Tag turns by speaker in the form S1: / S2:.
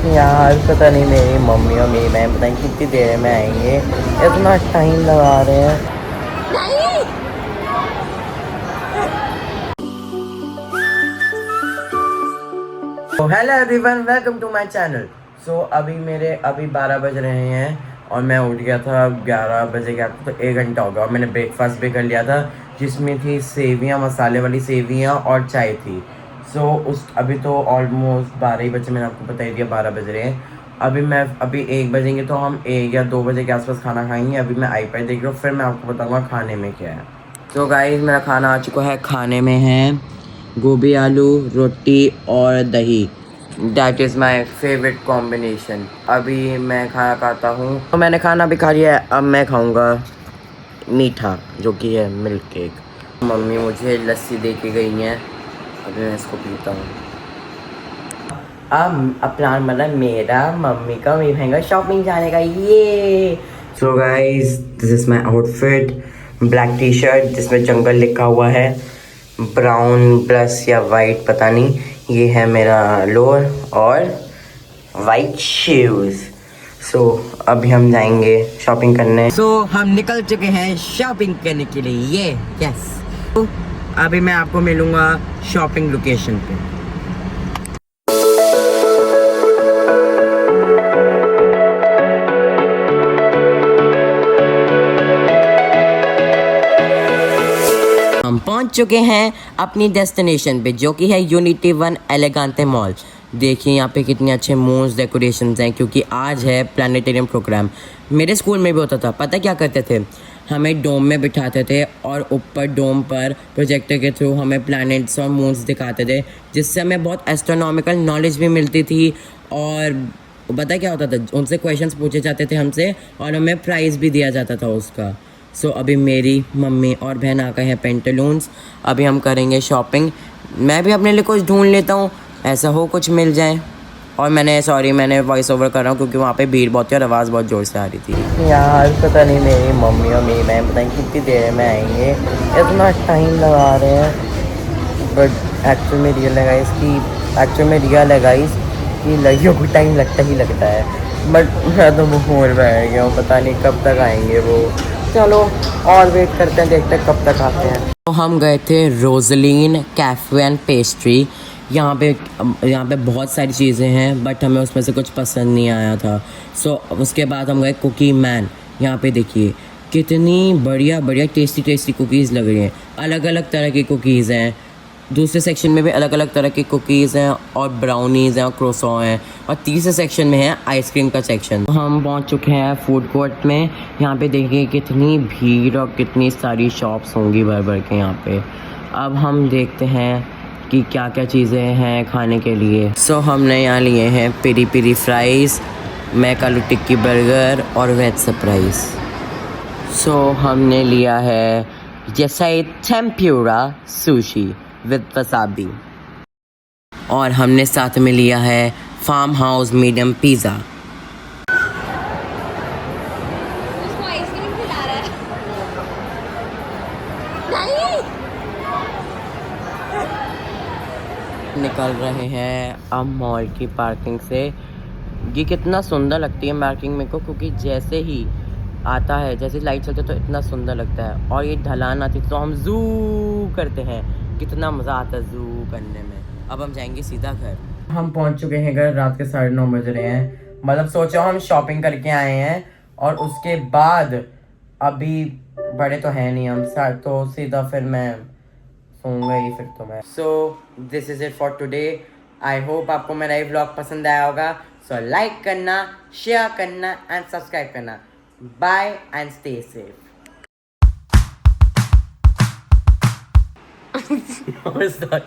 S1: यार पता नहीं मेरी मम्मी और मेरी बहन पता नहीं कितनी देर में आएंगे, इतना टाइम लगा रहे हैं। Hello everyone, welcome to my channel. So अभी 12 बज रहे हैं और मैं उठ गया था 11 बजे क्या तो 1 घंटा हो गया और मैंने ब्रेकफास्ट भी कर लिया था, जिसमें थी सेवियां, मसाले वाली सेवियां और चाय थी। अभी तो ऑलमोस्ट 12 ही बजे, मैंने आपको बता ही दिया 12 बज रहे हैं। अभी 1 बजेंगे तो हम 1 या 2 बजे के आसपास खाना खाएंगे। अभी मैं आईपैड देख रहा हूँ, फिर मैं आपको बताऊँगा खाने में क्या है। तो गाइस मेरा खाना आ चुका है। खाने में है गोभी आलू रोटी और दही। That is my favourite combination. अभी मैं खाना खाता हूँ, तो मैंने खाना भी खा लिया है। अब मैं खाऊँगा मीठा, जो कि है मिल्क केक। मम्मी मुझे लस्सी दे के गई हैं, अभी मैं इसको पीता हूँ। अब प्लान बना मेरा मम्मी का मेरी बहन का शॉपिंग जाने का। ये so guys, this is my outfit. Black T shirt जिसमें जंगल लिखा हुआ है, ब्राउन प्लस या वाइट पता नहीं। ये है मेरा लोअर और वाइट शूज़। सो अभी हम जाएंगे शॉपिंग करने। हम निकल चुके हैं शॉपिंग करने के लिए। ये यस, अभी मैं आपको मिलूँगा शॉपिंग लोकेशन पे। हम पहुंच चुके हैं अपनी डेस्टिनेशन पे, जो कि है यूनिटी 1 एलिगांते मॉल। देखिए यहाँ पे कितने अच्छे मून्स डेकोरेशंस हैं, क्योंकि आज है प्लानिटेरियम प्रोग्राम। मेरे स्कूल में भी होता था। पता क्या करते थे, हमें डोम में बिठाते थे और ऊपर डोम पर प्रोजेक्टर के थ्रू हमें प्लैनेट्स और मून्स दिखाते थे, जिससे हमें बहुत एस्ट्रोनॉमिकल नॉलेज भी मिलती थी। और पता क्या होता था, उनसे क्वेश्चंस पूछे जाते थे हमसे और हमें प्राइज़ भी दिया जाता था उसका। अभी मेरी मम्मी और बहन आ गए हैं पेंटालून्स। अभी हम करेंगे शॉपिंग। मैं भी अपने लिए कुछ ढूंढ लेता हूँ, ऐसा हो कुछ मिल जाए। और मैंने वॉइस ओवर कर रहा हूँ क्योंकि वहाँ पे भीड़ बहुत थी और आवाज़ बहुत ज़ोर से आ रही थी। यार पता नहीं मेरी मम्मी और मेरी बहन पता नहीं कितनी देर में आएंगे, इतना टाइम लगा रहे हैं। बट एक्चुअल में रियल है गाइस कि लड़कियों को टाइम लगता ही लगता है। बट मैं तो बोर बैठ गया हूँ, पता नहीं कब तक आएंगे वो। चलो और वेट करते हैं, देखते हैं कब तक आते हैं। तो हम गए थे रोजलीन कैफ़े एंड पेस्ट्री। यहाँ पे बहुत सारी चीज़ें हैं, बट हमें उसमें से कुछ पसंद नहीं आया था। उसके बाद हम गए कुकी मैन। यहाँ पे देखिए कितनी बढ़िया बढ़िया टेस्टी कुकीज़ लग रही हैं। अलग अलग तरह की कुकीज़ हैं। दूसरे सेक्शन में भी अलग अलग तरह की कुकीज़ हैं और ब्राउनीज़ हैं और क्रोसॉ हैं। और तीसरे सेक्शन में है आइसक्रीम का सेक्शन। हम पहुंच चुके हैं फूड कोर्ट में। यहाँ पे देखिए कितनी भीड़ और कितनी सारी शॉप्स होंगी भर भर के यहाँ पे। अब हम देखते हैं कि क्या क्या चीज़ें हैं खाने के लिए। हमने यहाँ लिए हैं पेरी पेरी फ्राइज़, मैक आलू टिक्की बर्गर और वेज सरप्राइज़। हमने लिया है जैसे टेम्पुरा सुशी विद वसाबी, और हमने साथ में लिया है फार्म हाउस मीडियम पिज़्ज़ा। निकल रहे हैं अब मॉल की पार्किंग से। ये कितना सुंदर लगती है पार्किंग मेरे को, क्योंकि जैसे ही आता है, जैसे लाइट चलती है तो इतना सुंदर लगता है। और ये ढलान आती तो हम जू करते हैं, कितना मज़ा आता है जू करने में। अब हम जाएंगे सीधा घर। हम पहुंच चुके हैं घर, रात के 9:30 बज रहे हैं। मतलब सोचो हम शॉपिंग करके आए हैं और उसके बाद अभी बड़े तो हैं नहीं हम, तो सीधा फिर मैं सोऊंगा ही फिर तो मैं। This is it for today. I hope आपको मेरा ये व्लॉग पसंद आया होगा। लाइक करना, शेयर करना एंड सब्सक्राइब करना। Bye and stay safe. No, it's not.